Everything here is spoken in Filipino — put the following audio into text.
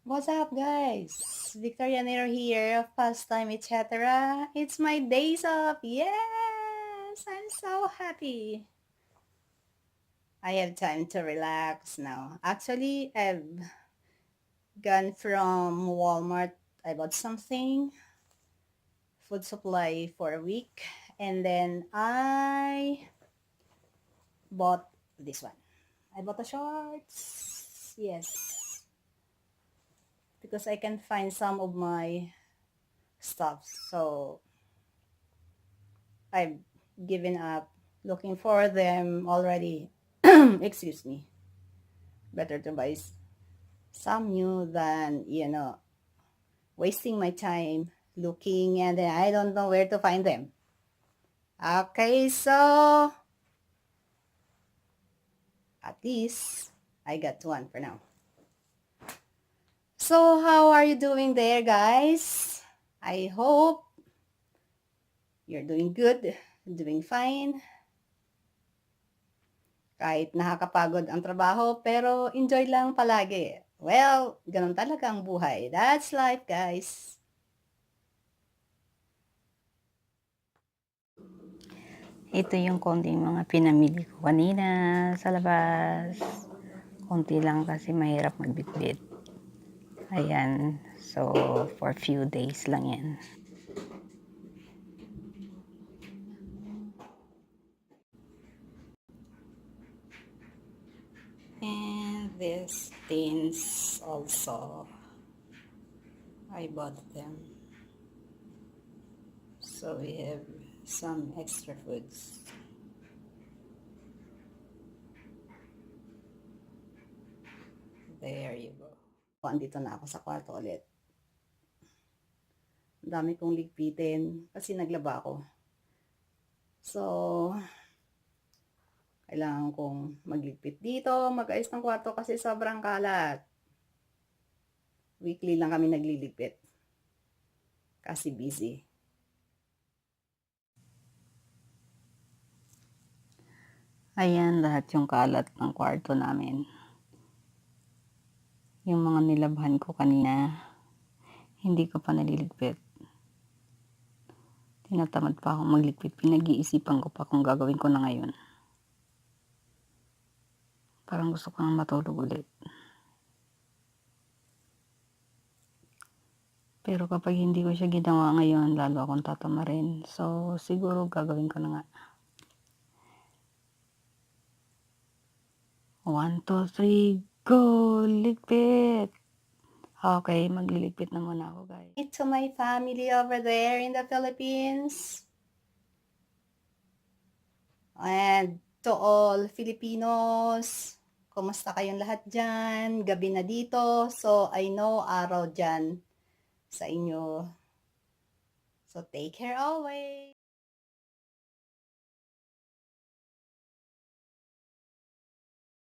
What's up, guys? Victoria Nero here, pastime, etc. It's my days off. Yes, I'm so happy. I have time to relax now. Actually, I've gone from Walmart. I bought something, food supply for a week, and then I bought this one. I bought the shorts. Yes, because I can find some of my stuff. So I've given up looking for them already. Excuse me. Better to buy some new than, wasting my time looking and then I don't know where to find them. Okay, so at least I got one for now. So how are you doing there, guys? I hope you're doing good, doing fine. Kahit nakakapagod ang trabaho, pero enjoy lang palagi. Well, ganun talaga ang buhay. That's life, guys. Ito yung konting mga pinamili ko kanina sa labas. Konti lang kasi mahirap magbitbit. Ayan. So, for few days lang yan. And these tins also. I bought them. So we have some extra foods. There you go. Andito na ako sa kwarto ulit. Ang dami kong ligpitin kasi naglaba ako. So, kailangan kong magligpit dito, mag-ayos ng kwarto kasi sobrang kalat. Weekly lang kami nagliligpit. Kasi busy. Ayan, lahat yung kalat ng kwarto namin. Yung mga nilabhan ko kanina, hindi ko pa naliligpit. Tinatamad pa akong magligpit. Pinag-iisipan ko pa kung gagawin ko na ngayon. Parang gusto ko nang matulog ulit. Pero kapag hindi ko siya ginawa ngayon, lalo akong tatamarin. So, siguro gagawin ko na nga. 1, 2, 3, go! Ligpit! Okay, magliligpit na muna ako, guys. To my family over there in the Philippines. And to all Filipinos, kumusta kayong lahat dyan? Gabi na dito. So, I know araw dyan sa inyo. So, take care always.